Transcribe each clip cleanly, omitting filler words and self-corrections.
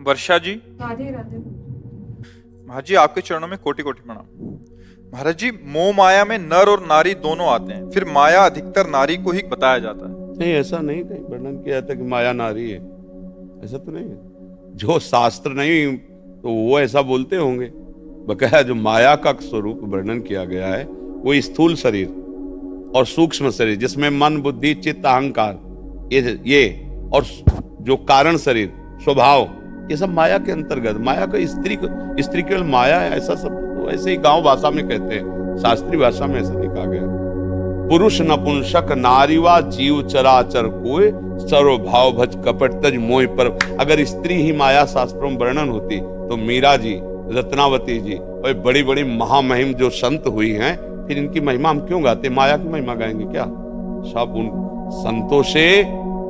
वर्षा जी, राधे राधे। महाराज जी आपके चरणों में कोटि कोटि प्रणाम। महाराज जी, मोह माया में नर और नारी दोनों आते हैं, फिर माया अधिकतर नारी को ही बताया जाता है। नहीं, ऐसा नहीं कहीं वर्णन किया जाता कि माया नारी है, ऐसा तो नहीं है। जो शास्त्र नहीं तो वो ऐसा बोलते होंगे। बकाया जो माया का स्वरूप वर्णन किया गया है वो स्थूल शरीर और सूक्ष्म शरीर, जिसमें मन, बुद्धि, चित्त, अहंकार ये और जो कारण शरीर, स्वभाव, ये सब माया के अंतर्गत। माया का स्त्री केवल माया है ऐसा सब तो ऐसे ही गांव भाषा में कहते हैं, शास्त्रीय भाषा में ऐसा नहीं कहा गया। पुरुष नपुंसक नारीवा जीव चराचर कोय सर्वभाव भज कपट तज मोह पर। अगर स्त्री ही माया शास्त्रों में वर्णन होती तो मीरा जी, रत्नावती जी और बड़ी बड़ी महामहिम जो संत हुई हैं, फिर इनकी महिमा हम क्यों गाते? माया की महिमा गाएंगे क्या? सब उन संतों से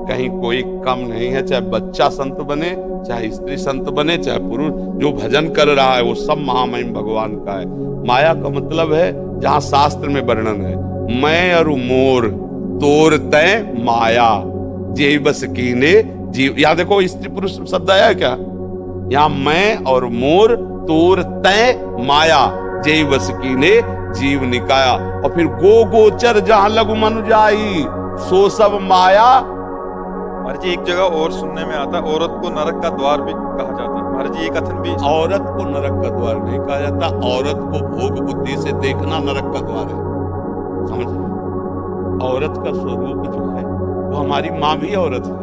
कहीं कोई कम नहीं है। चाहे बच्चा संत बने, चाहे स्त्री संत बने, चाहे पुरुष, जो भजन कर रहा है वो सब महामहिम भगवान का है। माया का मतलब है जहां शास्त्र में वर्णन है, मैं और मोर तोर तय माया जे बस कीने जीव। यहां देखो स्त्री पुरुष शब्द आया है क्या? यहां मैं और मोर तोर तय माया जे बस कीने जीव निकाया। और फिर गो गोचर जहां लघु मनु जाई सो सब माया। महाराज जी, एक जगह और सुनने में आता है औरत को नरक का द्वार भी कहा जाता है। महाराज जी, ये कथन भी औरत को नरक का द्वार नहीं कहा जाता, औरत को भोग बुद्धि से देखना नरक का द्वार है। समझ रहे? औरत का स्वरूप जो है वो हमारी माँ भी औरत है।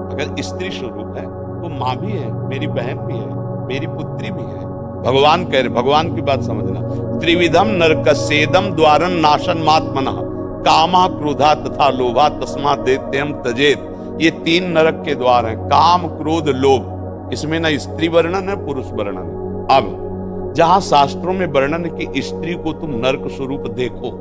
अगर स्त्री स्वरूप है तो माँ भी है, मेरी बहन भी है, मेरी पुत्री भी है। भगवान कह रहे, भगवान की बात समझना। त्रिविधम नरकस्येदम द्वारन नाशन मात्मनः कामा क्रोधा तथा लोभा तस्मात् दैत्यम तजेत। ये तीन नरक के द्वार हैं, काम, क्रोध, लोभ। इसमें ना स्त्री वर्णन है, पुरुष वर्णन है। अब जहां शास्त्रों में वर्णन की स्त्री को तुम नरक स्वरूप देखो,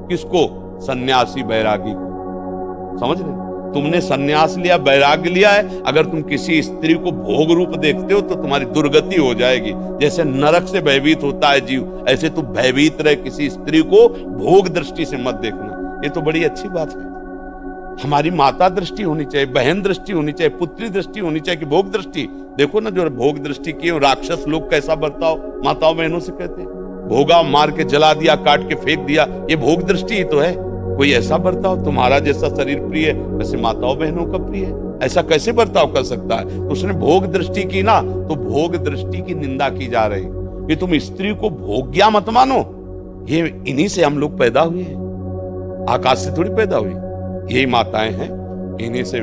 किसको? सन्यासी बैरागी को। समझ रहे? तुमने सन्यास लिया, वैराग्य लिया है, अगर तुम किसी स्त्री को भोग रूप देखते हो तो तुम्हारी दुर्गति हो जाएगी। जैसे नरक से भयभीत होता है जीव, ऐसे तुम भयभीत रहे, किसी स्त्री को भोग दृष्टि से मत देखना। ये तो बड़ी अच्छी बात है। हमारी माता दृष्टि होनी चाहिए, बहन दृष्टि होनी चाहिए, पुत्री दृष्टि होनी चाहिए कि भोग दृष्टि। देखो ना, जो भोग दृष्टि की राक्षस लोग कैसा बर्ताव माताओं बहनों से करते हैं। भोगा, मार के जला दिया, काट के फेंक दिया, ये भोग दृष्टि ही तो है। कोई ऐसा बर्ताव, तुम्हारा जैसा शरीर प्रिय है वैसे माताओं बहनों का प्रिय है, ऐसा कैसे बर्ताव कर सकता है? तो उसने भोग दृष्टि की ना, तो भोग दृष्टि की निंदा की जा रही। ये तुम स्त्री को भोग्या मत मानो, ये इन्हीं से हम लोग पैदा हुए हैं, आकाश से थोड़ी पैदा हुई। यही माताएं हैं, इन्हीं से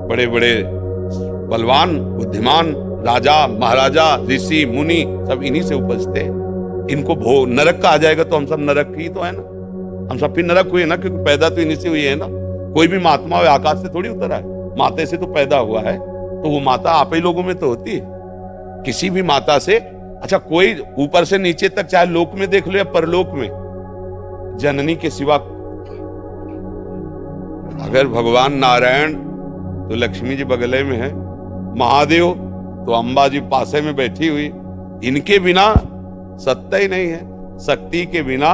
बड़े बड़े बलवान, बुद्धिमान राजा, महाराजा, ऋषि, मुनि सब इन्हीं से उपजते हैं। इनको भोग नरक का आ जाएगा तो हम सब नरक ही तो है ना, हम सब फिर नरक हुए ना, क्योंकि पैदा तो इन्हीं से हुई है ना। कोई भी महात्मा आकाश से थोड़ी उतरा है, माता से तो पैदा हुआ है, तो वो माता आप ही लोगों में तो होती है। किसी भी माता से, अच्छा कोई ऊपर से नीचे तक, चाहे लोक में देख लो या परलोक में, जननी के सिवा, अगर भगवान नारायण तो लक्ष्मी जी बगले में है, महादेव तो अंबा जी पासे में बैठी हुई, इनके बिना सत्ता ही नहीं है। शक्ति के बिना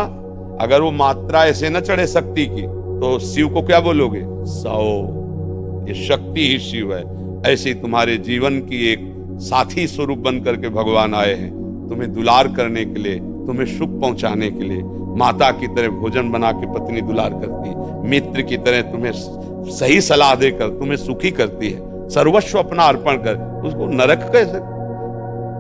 अगर वो मात्रा ऐसे न चढ़े शक्ति की, तो शिव को क्या बोलोगे? सौ। ये शक्ति ही शिव है। ऐसे ही तुम्हारे जीवन की एक साथी स्वरूप बन करके भगवान आए हैं, तुम्हें दुलार करने के लिए, तुम्हें सुख पहुंचाने के लिए। माता की तरह भोजन बना के पत्नी दुलार करती है, मित्र की तरह तुम्हें सही सलाह देकर तुम्हें सुखी करती है, सर्वस्व अपना अर्पण कर। उसको नरक कैसे?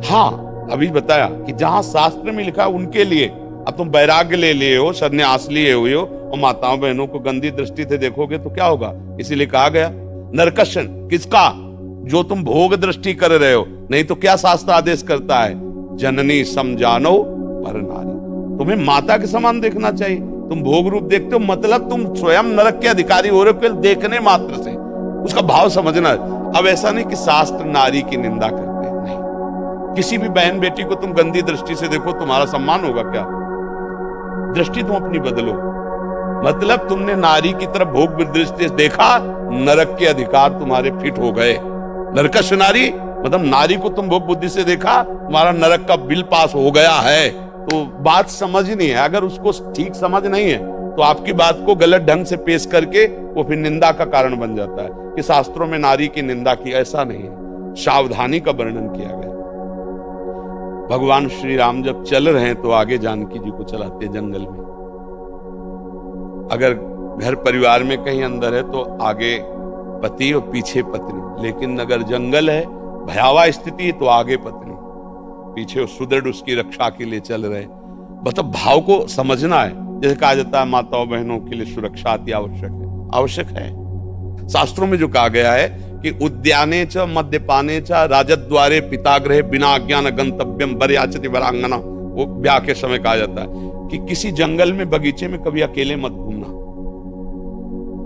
हाँ, अभी बताया कि जहां शास्त्र में लिखा उनके लिए। अब तुम वैराग्य ले लिए हो, सन्यास लिए हुए हो, और माताओं बहनों को गंदी दृष्टि से देखोगे तो क्या होगा? इसीलिए कहा गया नरकशन किसका? जो तुम भोग दृष्टि कर रहे हो। नहीं तो क्या शास्त्र आदेश करता है? जननी समझानो पर नारी। तुम्हें माता के समान देखना चाहिए। तुम भोग रूप देखते हो, मतलब तुम स्वयं नरक के अधिकारी हो रहे हो केवल देखने मात्र से। उसका भाव समझना। अब ऐसा नहीं कि शास्त्र नारी की निंदा करते हैं, नहीं। किसी भी बहन बेटी को तुम गंदी दृष्टि से देखो, तुम्हारा सम्मान होगा क्या? दृष्टि तुम अपनी बदलो। मतलब तुमने नारी की तरफ भोग दृष्टि से देखा, नरक के अधिकार तुम्हारे फिट हो गए। नरकश नारी मतलब नारी को तुम भोग बुद्धि से देखा, तुम्हारा नरक का बिल पास हो गया है। तो बात समझनी है। अगर उसको ठीक समझ नहीं है तो आपकी बात को गलत ढंग से पेश करके वो फिर निंदा का कारण बन जाता है कि शास्त्रों में नारी की निंदा की। ऐसा नहीं है। सावधानी का वर्णन किया गया। भगवान श्री राम जब चल रहे हैं तो आगे जानकी जी को चलाते जंगल में। अगर घर परिवार में कहीं अंदर है तो आगे पति और पीछे पत्नी, लेकिन अगर जंगल है, भयावह स्थिति है, तो आगे पत्नी, पीछे सुदृढ़ उसकी रक्षा के लिए चल रहे। मतलब भाव को समझना है। जैसे कहा जाता है माताओं बहनों के लिए सुरक्षा अति आवश्यक है, आवश्यक है। शास्त्रों में जो कहा गया है कि उद्याने च मद्यपाने च राजद्वारे पितागृहे बिना अज्ञान गंतव्यम वरयाचति वरांगना, वो ब्याह के समय कहा जाता है कि किसी जंगल में बगीचे में कभी अकेले मत घूमना,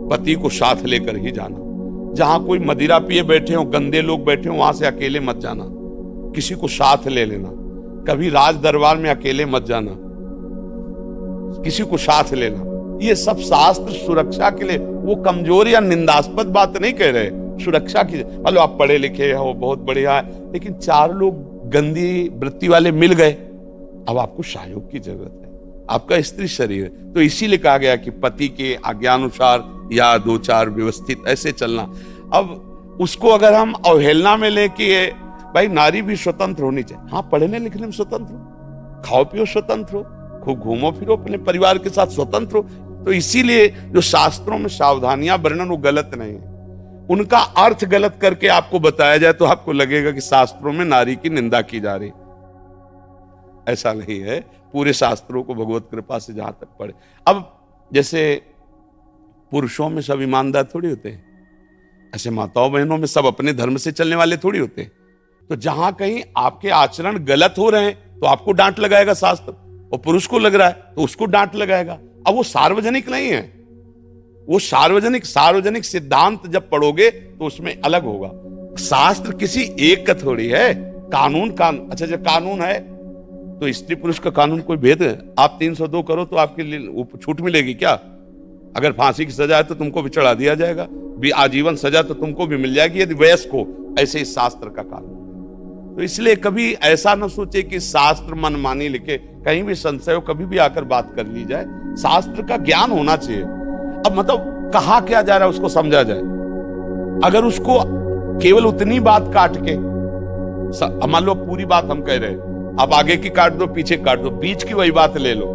पति को साथ लेकर ही जाना। जहां कोई मदिरा पिए बैठे हो, गंदे लोग बैठे हो, वहां से अकेले मत जाना, किसी को साथ ले लेना। कभी राज दरबार में अकेले मत जाना, किसी को साथ लेना। ये सब शास्त्र सुरक्षा के लिए, वो कमजोर या निंदास्पद बात नहीं कह रहे, सुरक्षा की। मतलब आप पढ़े लिखे हो, बहुत बढ़िया है, लेकिन 4 लोग गंदी वृत्ति वाले मिल गए, अब आपको सहयोग की जरूरत है। आपका स्त्री शरीर है, तो इसीलिए कहा गया कि पति के आज्ञानुसार या 2-4 व्यवस्थित ऐसे चलना। अब उसको अगर हम अवहेलना में लेके भाई नारी भी स्वतंत्र होनी चाहिए, हाँ पढ़ने लिखने में स्वतंत्र हो, खाओ पियो स्वतंत्र हो, खूब घूमो फिरो अपने परिवार के साथ स्वतंत्र हो। तो इसीलिए जो शास्त्रों में सावधानियां वर्णन वो गलत नहीं है, उनका अर्थ गलत करके आपको बताया जाए तो आपको लगेगा कि शास्त्रों में नारी की निंदा की जा रही। ऐसा नहीं है, पूरे शास्त्रों को भगवत कृपा से जहां तक पढ़े। अब जैसे पुरुषों में सब ईमानदार थोड़ी होते हैं, ऐसे माताओं बहनों में सब अपने धर्म से चलने वाले थोड़ी होते हैं। तो जहां कहीं आपके आचरण गलत हो रहे हैं तो आपको डांट लगाएगा शास्त्र, और पुरुष को लग रहा है तो उसको डांट लगाएगा। अब वो सार्वजनिक नहीं है, वो सार्वजनिक सिद्धांत जब पढ़ोगे तो उसमें अलग होगा। शास्त्र किसी एक का थोड़ी है, कानून अच्छा जब कानून है तो स्त्री पुरुष का कानून कोई भेद है? आप 302 करो तो आपके लिए छूट मिलेगी क्या? अगर फांसी की सजा है तो तुमको भी चढ़ा दिया जाएगा, आजीवन सजा तो तुमको भी मिल जाएगी यदि वयस्क हो। ऐसे ही शास्त्र का कानून। तो इसलिए कभी ऐसा न सोचे कि शास्त्र मनमानी लिखे, कहीं भी संशय हो कभी भी आकर बात कर ली जाए। शास्त्र का ज्ञान होना चाहिए। अब मतलब कहा क्या जा रहा है उसको समझा जाए। अगर उसको केवल उतनी बात काट के, मान लो पूरी बात हम कह रहे हैं, आप आगे की काट दो पीछे काट दो, बीच की वही बात ले लो,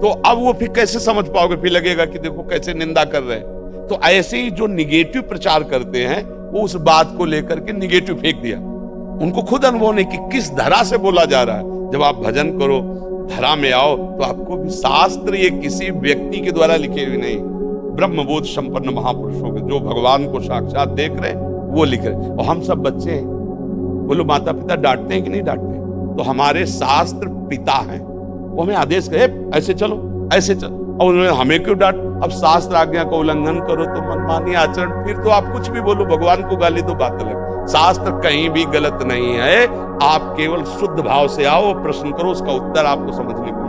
तो अब वो फिर कैसे समझ पाओगे? फिर लगेगा कि देखो कैसे निंदा कर रहे हैं। तो ऐसे ही जो निगेटिव प्रचार करते हैं वो उस बात को लेकर के निगेटिव फेंक दिया। उनको खुद अनुभव नहीं कि किस धरा से बोला जा रहा है। जब आप भजन करो, धरा में आओ, तो आपको भी शास्त्र ये किसी व्यक्ति के द्वारा लिखे हुए नहीं, ब्रह्मबोध संपन्न महापुरुषों के जो भगवान को साक्षात देख रहे वो लिख रहे। और हम सब बच्चे हैं, बोलो माता पिता डांटते हैं कि नहीं डांटते? तो हमारे शास्त्र पिता हैं, वो हमें आदेश करे ऐसे चलो ऐसे चलो, और उन्होंने हमें क्यों डांट? अब शास्त्र आज्ञा का उल्लंघन करो तो मनमानी आचरण, फिर तो आप कुछ भी बोलो, भगवान को गाली दो, बात अलग। शास्त्र कहीं भी गलत नहीं है, आप केवल शुद्ध भाव से आओ, प्रश्न करो, उसका उत्तर आपको समझने को